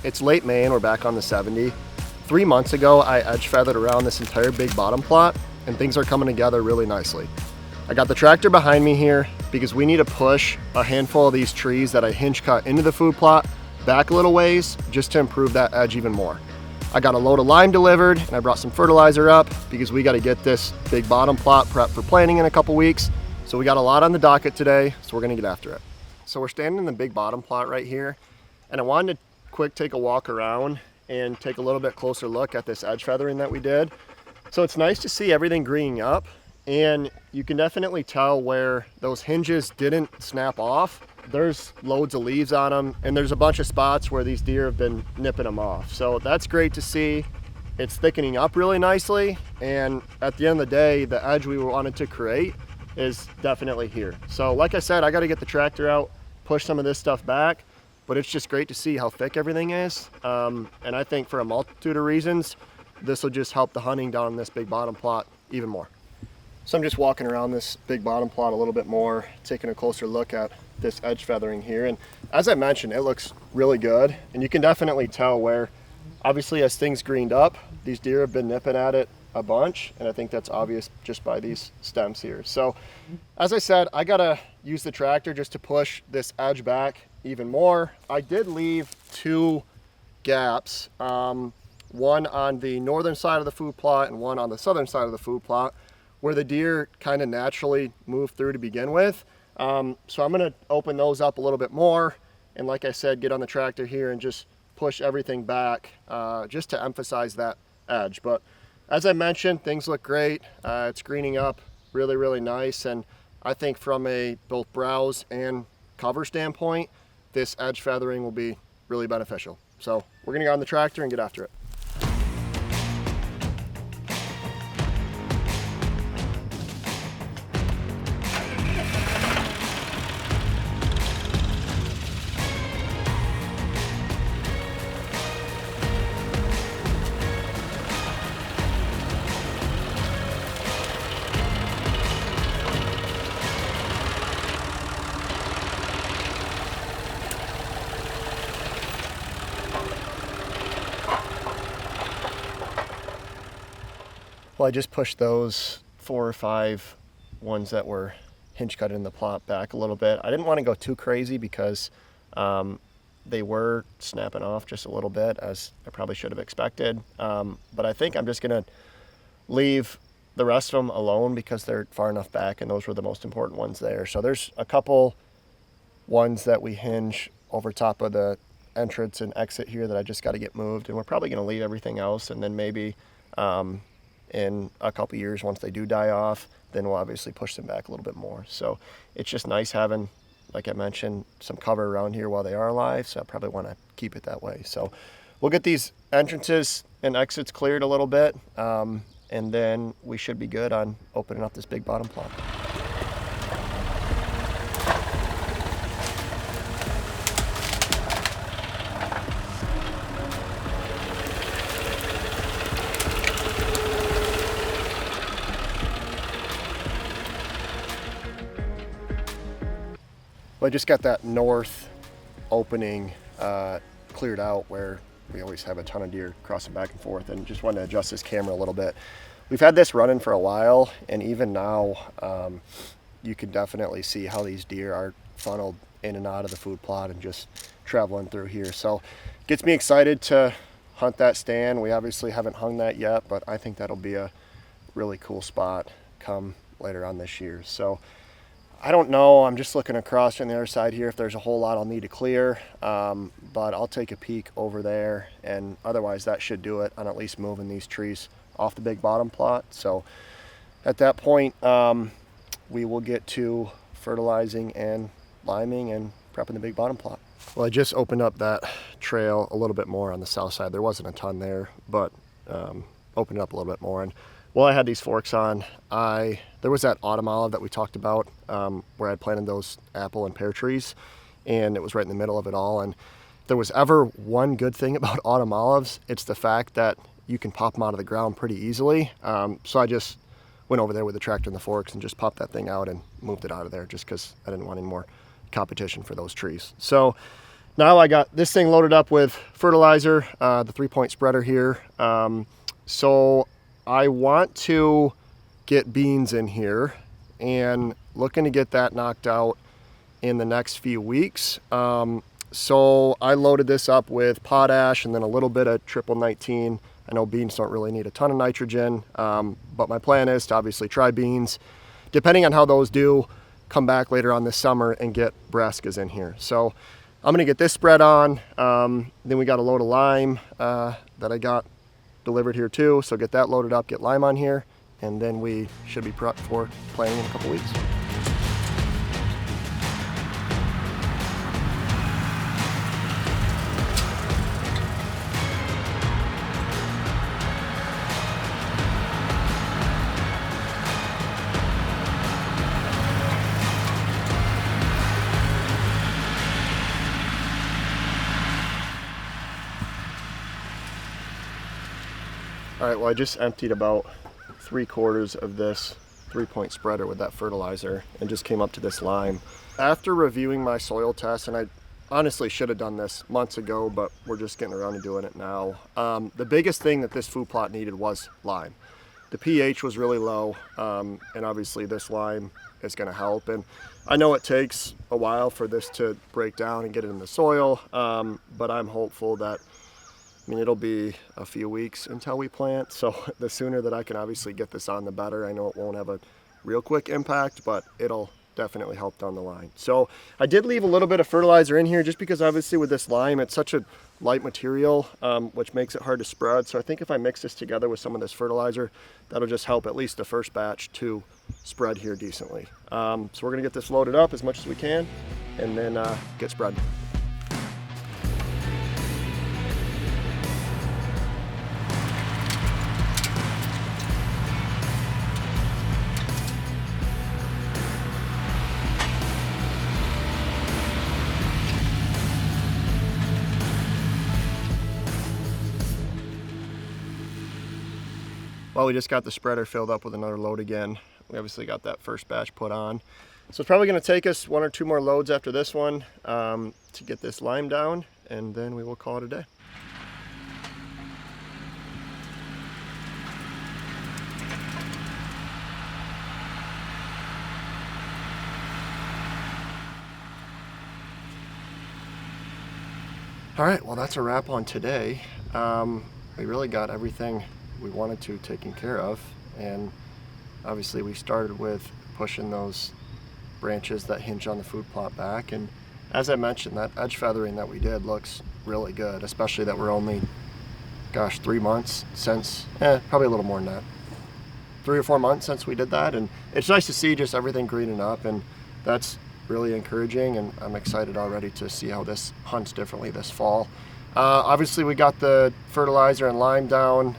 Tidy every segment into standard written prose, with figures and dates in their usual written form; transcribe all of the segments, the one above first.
It's late May and we're back on the 70. 3 months ago, I edge feathered around this entire big bottom plot and things are coming together really nicely. I got the tractor behind me here because we need to push a handful of these trees that I hinge cut into the food plot back a little ways just to improve that edge even more. I got a load of lime delivered and I brought some fertilizer up because we got to get this big bottom plot prepped for planting in a couple weeks. So we got a lot on the docket today, so we're gonna get after it. So we're standing in the big bottom plot right here and I wanted to quick take a walk around and take a little bit closer look at this edge feathering that we did. So it's nice to see everything greening up, and you can definitely tell where those hinges didn't snap off. There's loads of leaves on them, and there's a bunch of spots where these deer have been nipping them off. So that's great to see. It's thickening up really nicely, and at the end of the day, the edge we wanted to create is definitely here. So like I said, I got to get the tractor out, push some of this stuff back, but it's just great to see how thick everything is. And I think for a multitude of reasons, this will just help the hunting down in this big bottom plot even more. So I'm just walking around this big bottom plot a little bit more, taking a closer look at this edge feathering here. And as I mentioned, it looks really good. And you can definitely tell where, obviously as things greened up, these deer have been nipping at it a bunch. And I think that's obvious just by these stems here. So as I said, I gotta use the tractor just to push this edge back even more. I did leave 2 gaps, one on the northern side of the food plot and one on the southern side of the food plot, where the deer kind of naturally move through to begin with. So I'm gonna open those up a little bit more, and like I said, get on the tractor here and just push everything back just to emphasize that edge. But as I mentioned, things look great. It's greening up really, really nice, and I think from a both browse and cover standpoint, this edge feathering will be really beneficial. So we're gonna go on the tractor and get after it. Well, I just pushed those 4 or 5 ones that were hinge cut in the plot back a little bit. I didn't want to go too crazy because they were snapping off just a little bit, as I probably should have expected. But I think I'm just going to leave the rest of them alone because they're far enough back, and those were the most important ones there. So there's a couple ones that we hinge over top of the entrance and exit here that I just got to get moved, and we're probably going to leave everything else, and then maybe in a couple years, once they do die off, then we'll obviously push them back a little bit more. So it's just nice having, like I mentioned, some cover around here while they are alive, so I probably want to keep it that way. So we'll get these entrances and exits cleared a little bit, and then we should be good on opening up this big bottom plot. Well, I just got that north opening cleared out where we always have a ton of deer crossing back and forth, and just wanted to adjust this camera a little bit. We've had this running for a while, and even now you can definitely see how these deer are funneled in and out of the food plot and just traveling through here. So gets me excited to hunt that stand. We obviously haven't hung that yet, but I think that'll be a really cool spot come later on this year. So I don't know, I'm just looking across on the other side here if there's a whole lot I'll need to clear, but I'll take a peek over there, and otherwise that should do it on at least moving these trees off the big bottom plot. So at that point, we will get to fertilizing and liming and prepping the big bottom plot. Well, I just opened up that trail a little bit more on the south side. There wasn't a ton there, but opened it up a little bit more. And while I had these forks on, there was that autumn olive that we talked about where I planted those apple and pear trees, and it was right in the middle of it all. And if there was ever one good thing about autumn olives, it's the fact that you can pop them out of the ground pretty easily. So I just went over there with the tractor and the forks and just popped that thing out and moved it out of there just because I didn't want any more competition for those trees. So Now I got this thing loaded up with fertilizer, the 3-point spreader here. So I want to get beans in here and looking to get that knocked out in the next few weeks. So I loaded this up with potash and then a little bit of triple 19. I know beans don't really need a ton of nitrogen, but my plan is to obviously try beans. Depending on how those do, come back later on this summer and get brassicas in here. So I'm gonna get this spread on. Then we got a load of lime that I got delivered here too. So get that loaded up, get lime on here, and then we should be prepped for planting in a couple weeks. All right, well, I just emptied about 3/4 of this 3-point spreader with that fertilizer and just came up to this lime. After reviewing my soil test, and I honestly should have done this months ago, but we're just getting around to doing it now. The biggest thing that this food plot needed was lime. The pH was really low, and obviously this lime is gonna help. And I know it takes a while for this to break down and get it in the soil, but I'm hopeful that, I mean, it'll be a few weeks until we plant, so the sooner that I can obviously get this on, the better. I know it won't have a real quick impact, but it'll definitely help down the line. So I did leave a little bit of fertilizer in here just because obviously with this lime, it's such a light material, which makes it hard to spread. So I think if I mix this together with some of this fertilizer, that'll just help at least the first batch to spread here decently. So we're gonna get this loaded up as much as we can and then get spread. Well, we just got the spreader filled up with another load again. We obviously got that first batch put on. So it's probably gonna take us 1 or 2 more loads after this one to get this lime down, and then we will call it a day. All right, well, that's a wrap on today. We really got everything we wanted to taken care of, and obviously we started with pushing those branches that hinge on the food plot back, and as I mentioned, that edge feathering that we did looks really good, especially that we're only, gosh, 3 months since, probably a little more than that, 3 or 4 months since we did that, and it's nice to see just everything greening up, and that's really encouraging, and I'm excited already to see how this hunts differently this fall. Obviously we got the fertilizer and lime down.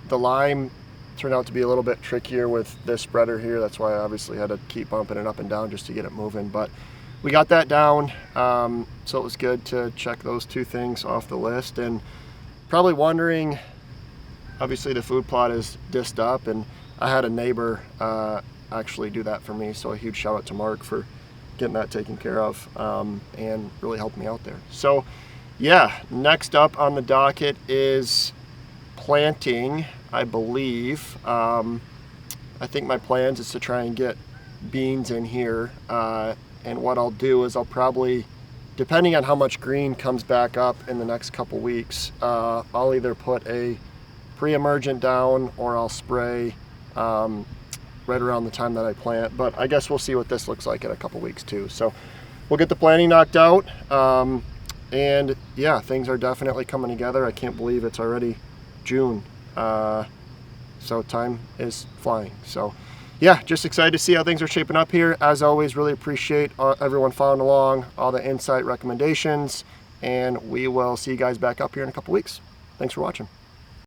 The lime turned out to be a little bit trickier with this spreader here. That's why I obviously had to keep bumping it up and down just to get it moving, but we got that down. So it was good to check those 2 things off the list. And probably wondering, obviously the food plot is disced up, and I had a neighbor actually do that for me. So a huge shout out to Mark for getting that taken care of and really helped me out there. So yeah, next up on the docket is planting, I believe. I think my plans is to try and get beans in here, and what I'll do is I'll probably, depending on how much green comes back up in the next couple weeks, I'll either put a pre-emergent down or I'll spray right around the time that I plant, but I guess we'll see what this looks like in a couple weeks too. So we'll get the planting knocked out. And yeah, things are definitely coming together. I can't believe it's already June. So time is flying. So yeah, just excited to see how things are shaping up here. As always, really appreciate everyone following along, all the insight recommendations, and we will see you guys back up here in a couple weeks. Thanks for watching.